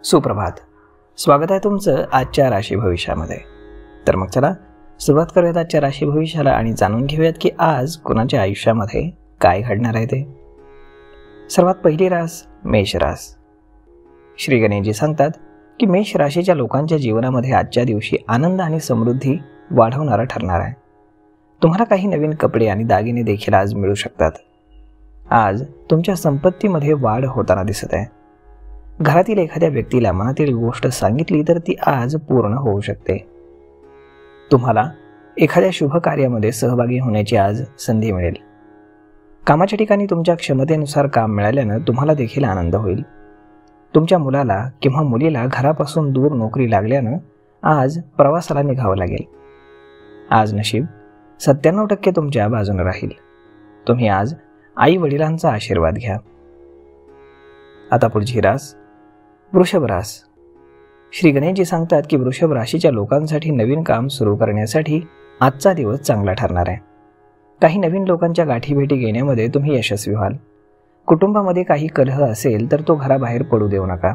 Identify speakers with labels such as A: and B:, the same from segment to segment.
A: सुप्रभात. स्वागत आहे तुमचं आजच्या राशी भविष्यामध्ये. तर मग चला सुरुवात करूयात आजच्या राशी भविष्याला आणि जाणून घेऊयात की आज कुणाच्या आयुष्यामध्ये काय घडणार आहे ते. सर्वात पहिली रास मेष रास. श्री गणेशजी सांगतात की मेष राशीच्या लोकांच्या जीवनामध्ये आजच्या दिवशी आनंद आणि समृद्धी वाढवणारा ठरणार आहे. तुम्हाला काही नवीन कपडे आणि दागिने देखील आज मिळू शकतात. आज तुमच्या संपत्तीमध्ये वाढ होताना दिसत आहे. घरातील एखाद्या व्यक्तीला मनातील गोष्ट सांगितली तर ती आज पूर्ण होऊ शकते. तुम्हाला एखाद्या शुभ कार्यामध्ये सहभागी होण्याची आज संधी मिळेल. कामाच्या ठिकाणी तुमच्या क्षमतेनुसार काम मिळाल्यानं तुम्हाला देखील आनंद होईल. तुमच्या मुलाला किंवा मुलीला घरापासून दूर नोकरी लागल्यानं आज प्रवासाला निघावं लागेल. आज नशीब 97% तुमच्या बाजूने राहील. तुम्ही आज आई वडिलांचा आशीर्वाद घ्या. आता पुढची रास वृषभ रास. श्री गणेशजी सांगतात की वृषभ राशीच्या लोकांसाठी नवीन काम सुरू करण्यासाठी आजचा दिवस चांगला ठरणार आहे. काही नवीन लोकांच्या गाठीभेटी घेण्यामध्ये तुम्ही यशस्वी व्हाल. कुटुंबामध्ये काही कलह असेल तर तो घराबाहेर पडू देऊ नका,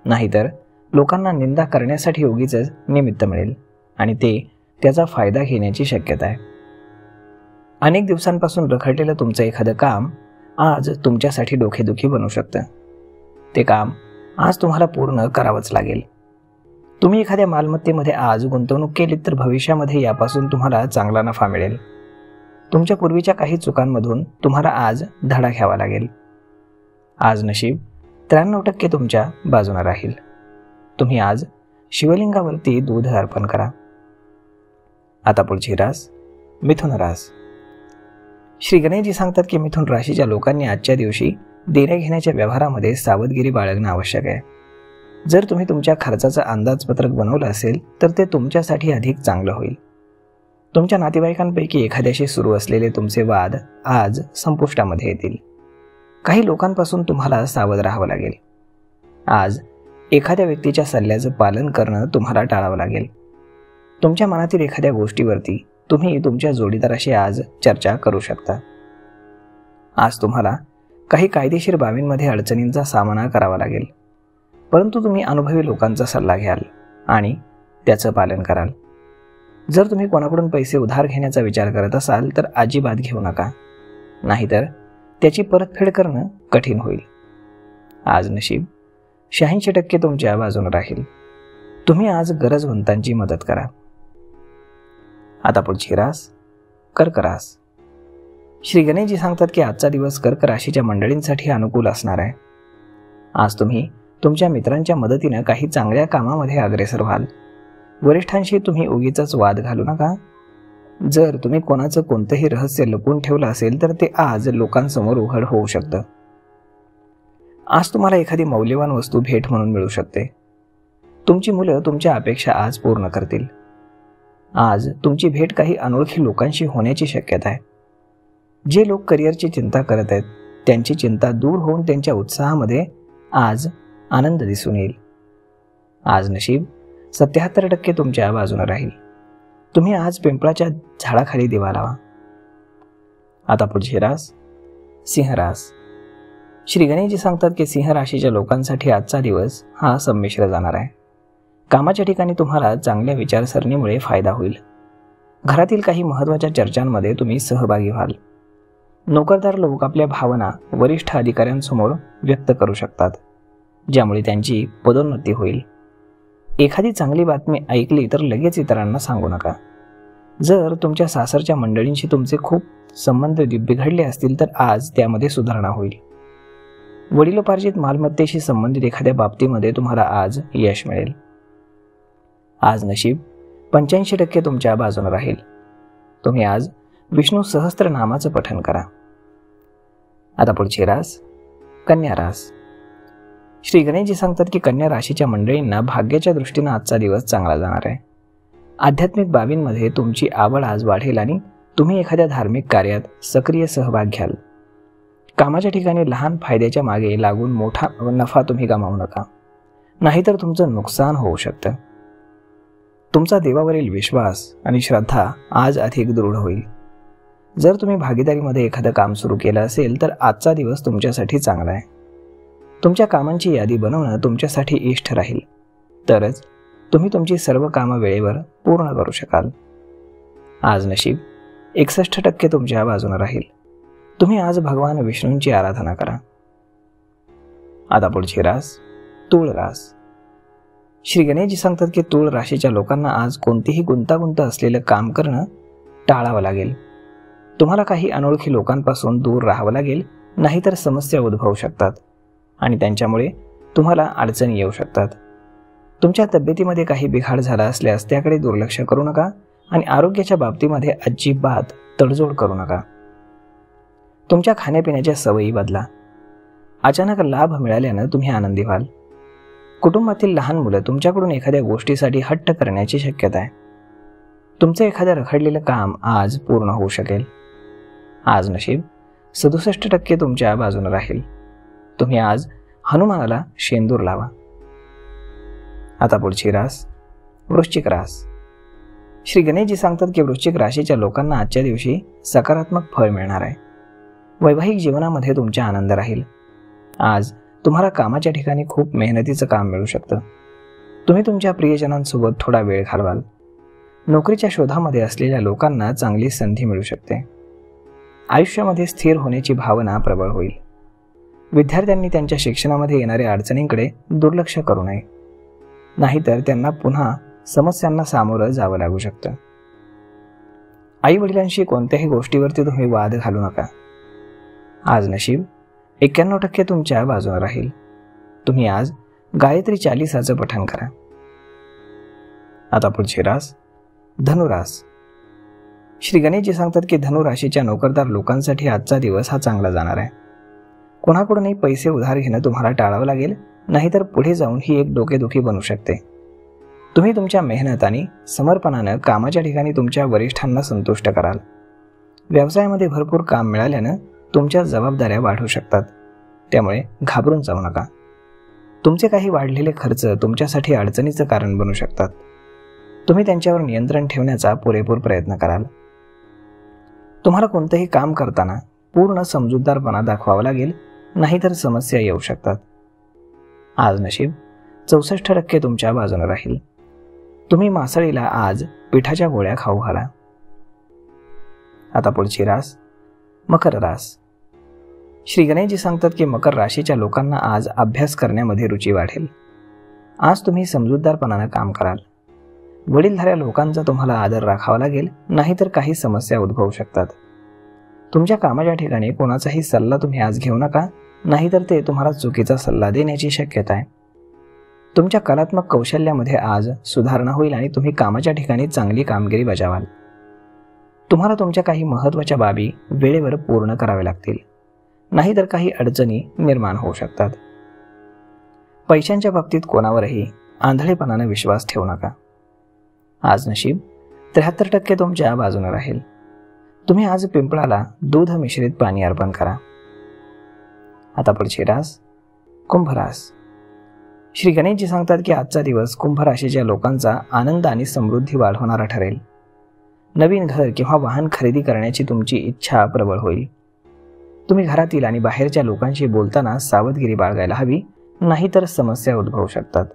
A: नाहीतर लोकांना निंदा करण्यासाठी उगीच निमित्त मिळेल आणि ते त्याचा फायदा घेण्याची शक्यता आहे. अनेक दिवसांपासून रखडलेलं तुमचं एखादं काम आज तुमच्यासाठी डोकेदुखी बनू शकतं. ते काम आज तुम्हाला पूर्ण करावंच लागेल. तुम्ही एखाद्या मालमत्तेमध्ये आज गुंतवणूक केली तर भविष्यामध्ये यापासून तुम्हाला चांगला नफा मिळेल. तुमच्या पूर्वीच्या काही चुकांमधून तुम्हाला आज धडा घ्यावा लागेल. आज नशीब 93% तुमच्या बाजूने राहील. तुम्ही आज शिवलिंगावरती दूध अर्पण करा. आता पुढची रास मिथुन रास. श्री गणेशजी सांगतात की मिथुन राशीच्या लोकांनी आजच्या दिवशी देण्या घेण्याच्या व्यवहारामध्ये सावधगिरी बाळगणं आवश्यक आहे. जर तुम्ही तुमच्या खर्चाचं अंदाजपत्रक बनवलं असेल तर ते तुमच्यासाठी अधिक चांगलं होईल. तुमच्या नातेवाईकांपैकी एखाद्याशी सुरू असलेले तुमचे वाद आज संपुष्टामध्ये येतील. काही लोकांपासून तुम्हाला सावध राहावं लागेल. आज एखाद्या व्यक्तीच्या सल्ल्याचं पालन करणं तुम्हाला टाळावं लागेल. तुमच्या मनातील एखाद्या गोष्टीवरती तुम्ही तुमच्या जोडीदाराशी आज चर्चा करू शकता. आज तुम्हाला काही कायदेशीर बाबींमध्ये अडचणींचा सामना करावा लागेल, परंतु तुम्ही अनुभवी लोकांचा सल्ला घ्याल आणि त्याचं पालन कराल. जर तुम्ही कोणाकडून पैसे उधार घेण्याचा विचार करत असाल तर अजिबात घेऊ नका, नाहीतर त्याची परतफेड करणं कठीण होईल. आज नशीब 86% तुमच्या बाजूने राहील. तुम्ही आज गरजवंतांची मदत करा. आता पुढची रास कर्क रास. श्री गणेशजी सांगतात की आजचा दिवस कर्क राशीच्या मंडळींसाठी अनुकूल असणार आहे. आज तुम्ही तुमच्या मित्रांच्या मदतीनं काही चांगल्या कामामध्ये अग्रेसर व्हाल. वरिष्ठांशी तुम्ही उगीचच वाद घालू नका. जर तुम्ही कोणाचं कोणतंही रहस्य लपवून ठेवलं असेल तर ते आज लोकांसमोर उघड होऊ शकतं. आज तुम्हाला एखादी मौल्यवान वस्तू भेट म्हणून मिळू शकते. तुमची मुलं तुमच्या अपेक्षा आज पूर्ण करतील. आज तुमची भेट काही अनोळखी लोकांशी होण्याची शक्यता आहे. जे लोक करिअरची चिंता करत आहेत त्यांची चिंता दूर होऊन त्यांच्या उत्साहामध्ये आज आनंद दिसून येईल. आज नशीब 77% तुमच्या बाजूने राहील. तुम्ही आज पिंपळाच्या झाडाखाली दिवा लावा. आता पुढची रास सिंह रास. श्री गणेशजी सांगतात की सिंह राशीच्या लोकांसाठी आजचा दिवस हा संमिश्र जाणार आहे. कामाच्या ठिकाणी तुम्हाला चांगल्या विचारसरणीमुळे फायदा होईल. घरातील काही महत्त्वाच्या चर्चांमध्ये तुम्ही सहभागी व्हाल. नोकरदार लोक आपल्या भावना वरिष्ठ अधिकाऱ्यांसमोर व्यक्त करू शकतात, ज्यामुळे त्यांची पदोन्नती होईल. एखादी चांगली बातमी ऐकली तर लगेच इतरांना सांगू नका. जर तुमच्या सासरच्या मंडळींशी तुमचे खूप संबंध बिघडले असतील तर आज त्यामध्ये सुधारणा होईल. वडिलोपार्जित मालमत्तेशी संबंधित एखाद्या बाबतीमध्ये तुम्हाला आज यश मिळेल. आज नशीब 85% तुमच्या बाजूने राहील. तुम्ही आज विष्णू सहस्त्रनामाचं पठण करा. आता पुढची रास कन्या रास. श्री गणेशजी सांगतात की कन्या राशीच्या मंडळींना भाग्याच्या दृष्टीने आजचा दिवस चांगला जाणार आहे. आध्यात्मिक बाबींमध्ये तुमची आवड आज वाढेल आणि तुम्ही एखाद्या धार्मिक कार्यात सक्रिय सहभाग घ्याल. कामाच्या ठिकाणी लहान फायद्याच्या मागे लागून मोठा नफा तुम्ही गमावू नका, नाहीतर तुमचं नुकसान होऊ शकतं. तुमचा देवावरील विश्वास आणि श्रद्धा आज अधिक दृढ होईल. जर तुम्ही भागीदारीमध्ये एखादं काम सुरू केलं असेल तर आजचा दिवस तुमच्यासाठी चांगला आहे. तुमच्या कामांची यादी बनवणं तुमच्यासाठी इष्ट राहील, तरच तुम्ही तुमची सर्व कामं वेळेवर पूर्ण करू शकाल. आज नशीब 61% तुमच्या बाजूने राहील. तुम्ही आज भगवान विष्णूंची आराधना करा. आता पुढची रास तूळ रास. श्री गणेशजी सांगतात की तूळ राशीच्या लोकांना आज कोणतेही गुंतागुंत असलेलं काम करणं टाळावं लागेल. तुम्हाला काही अनोळखी लोकांपासून दूर राहावं लागेल, नाहीतर समस्या उद्भवू शकतात आणि त्यांच्यामुळे तुम्हाला अडचणी येऊ शकतात. तुमच्या तब्येतीमध्ये काही बिघाड झाला असल्यास त्याकडे दुर्लक्ष करू नका आणि आरोग्याच्या बाबतीमध्ये अजिबात तडजोड करू नका. तुमच्या खाण्यापिण्याच्या सवयी बदला. अचानक लाभ मिळाल्यानं तुम्ही आनंदी व्हाल. कुटुंबातील लहान मुलं तुमच्याकडून एखाद्या गोष्टीसाठी हट्ट करण्याची शक्यता आहे. तुमचं एखादं रखडलेलं काम आज पूर्ण होऊ शकेल. आज नशीब 67% तुमच्या बाजूने राहील. तुम्ही आज हनुमानाला शेंदूर लावा. आता पुढची रास वृश्चिक रास. श्री गणेशजी सांगतात की वृश्चिक राशीच्या लोकांना आजच्या दिवशी सकारात्मक फळ मिळणार आहे. वैवाहिक जीवनामध्ये तुमचा आनंद राहील. आज तुम्हाला कामाच्या ठिकाणी खूप मेहनतीचं काम मिळू शकतं. तुम्ही तुमच्या प्रियजनांसोबत थोडा वेळ घालवाल. नोकरीच्या शोधामध्ये असलेल्या लोकांना चांगली संधी मिळू शकते. आयुष्यामध्ये स्थिर होण्याची भावना प्रबळ होईल. विद्यार्थ्यांनी त्यांच्या शिक्षणामध्ये येणाऱ्या अडचणींकडे दुर्लक्ष करू नये, नाहीतर त्यांना पुन्हा समस्यांना सामोरं जावं लागू शकतं. आई वडिलांशी कोणत्याही गोष्टीवरती तुम्ही वाद घालू नका. आज नशीब 91% तुमच्या बाजूने राहील. तुम्ही आज गायत्री 40चं पठण करा. आता पुढची रास धनुरास. श्री गणेशजी सांगतात की धनुराशीच्या नोकरदार लोकांसाठी आजचा दिवस हा चांगला जाणार आहे. कोणाकडूनही पैसे उधार घेणं तुम्हाला टाळावं लागेल, नाहीतर पुढे जाऊन ही एक डोकेदुखी बनू शकते. तुम्ही तुमच्या मेहनत आणि समर्पणानं कामाच्या ठिकाणी तुमच्या वरिष्ठांना संतुष्ट कराल. व्यवसायामध्ये भरपूर काम मिळाल्यानं तुमच्या जबाबदाऱ्या वाढू शकतात, त्यामुळे घाबरून जाऊ नका. तुमचे काही वाढलेले खर्च तुमच्यासाठी अडचणीचं कारण बनू शकतात. तुम्ही त्यांच्यावर नियंत्रण ठेवण्याचा पुरेपूर प्रयत्न कराल. तुम्हाला कोणतंही काम करताना पूर्ण समजूतदारपणा दाखवावा लागेल, नाहीतर समस्या येऊ शकतात. आज नशीब 64% तुमच्या बाजूने राहील. तुम्ही मासळीला आज पिठाच्या गोळ्या खाऊ घाला. आता पुढची रास मकर रास. श्री गणेशजी सांगतात की मकर राशीच्या लोकांना आज अभ्यास करण्यामध्ये रुची वाढेल. आज तुम्ही समजूतदारपणानं काम कराल. वडीलधाऱ्या लोकांचा तुम्हाला आदर राखावा लागेल, नाहीतर काही समस्या उद्भवू शकतात. तुमच्या कामाच्या ठिकाणी कोणाचाही सल्ला तुम्ही आज घेऊ नका, नाहीतर ते तुम्हाला चुकीचा सल्ला देण्याची शक्यता आहे. तुमच्या कलात्मक कौशल्यामध्ये आज सुधारणा होईल आणि तुम्ही कामाच्या ठिकाणी चांगली कामगिरी बजावाल. तुम्हाला तुमच्या काही महत्त्वाच्या बाबी वेळेवर पूर्ण कराव्या लागतील, नाहीतर काही अडचणी निर्माण होऊ शकतात. पैशांच्या बाबतीत कोणावरही आंधळेपणाने विश्वास ठेवू नका. आज नशीब 73% तुमच्या बाजूने राहील. तुम्ही आज पिंपळाला दूध मिश्रित पाणी अर्पण करा. आता पुढची रास कुंभ रास. श्री गणेशजी सांगतात की आजचा दिवस कुंभ राशीच्या लोकांचा आनंद आणि समृद्धी वाढवणारा ठरेल. नवीन घर किंवा वाहन खरेदी करण्याची तुमची इच्छा प्रबळ होईल. तुम्ही घरातील आणि बाहेरच्या लोकांशी बोलताना सावधगिरी बाळगायला हवी, नाहीतर समस्या उद्भवू शकतात.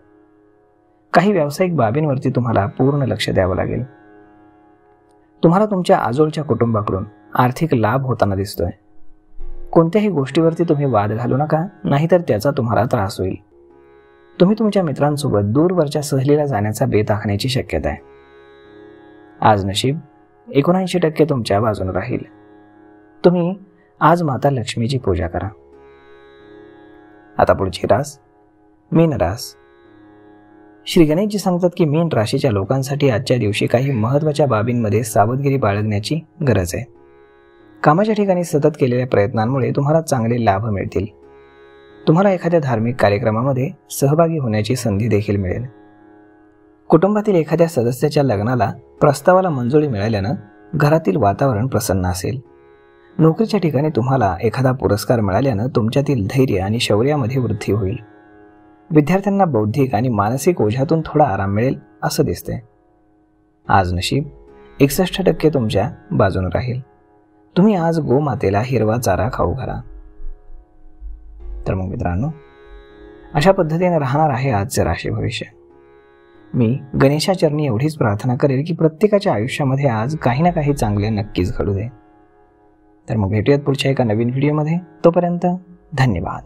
A: काही व्यावसायिक बाबींवरती तुम्हाला पूर्ण लक्ष द्यावं लागेल. तुम्हाला तुमच्या आजोळच्या कुटुंबाकडून आर्थिक लाभ होताना दिसतोय. कोणत्याही गोष्टीवरती तुम्ही वाद घालू नका, नाहीतर त्याचा तुम्हाला त्रास होईल. तुम्ही तुमच्या मित्रांसोबत दूरवरच्या सहलीला जाण्याचा बेत आखण्याची शक्यता आहे. आज नशीब 79% तुमच्या बाजूने राहील. तुम्ही आज माता लक्ष्मीची पूजा करा. आता पुढची रास मीन रास. श्री गणेशजी सांगतात की मीन राशीच्या लोकांसाठी आजच्या दिवशी काही महत्त्वाच्या बाबींमध्ये सावधगिरी बाळगण्याची गरज आहे. कामाच्या ठिकाणी सतत केलेल्या प्रयत्नांमुळे तुम्हाला चांगले लाभ मिळतील. तुम्हाला एखाद्या धार्मिक कार्यक्रमामध्ये सहभागी होण्याची संधी देखील मिळेल. कुटुंबातील एखाद्या सदस्याच्या लग्नाला प्रस्तावाला मंजुरी मिळाल्यानं घरातील वातावरण प्रसन्न असेल. नोकरीच्या ठिकाणी तुम्हाला एखादा पुरस्कार मिळाल्यानं तुमच्यातील धैर्य आणि शौर्यामध्ये वृद्धी होईल. विद्यार्थ्यांना बौद्धिक आणि मानसिक ओझ्यातून थोडा आराम मिळेल असं दिसतंय. आज नशीब 61% तुमच्या बाजूने राहील. तुम्ही आज गोमातेला हिरवा चारा खाऊ घाला. तर मग मित्रांनो, अशा पद्धतीने राहणार आहे आजचं राशी भविष्य. मी गणेशाचरणी एवढीच प्रार्थना करेल की प्रत्येकाच्या आयुष्यामध्ये आज काही ना काही चांगले नक्कीच घडू दे. तर मग भेटूयात पुढच्या एका नवीन व्हिडिओमध्ये. तोपर्यंत धन्यवाद.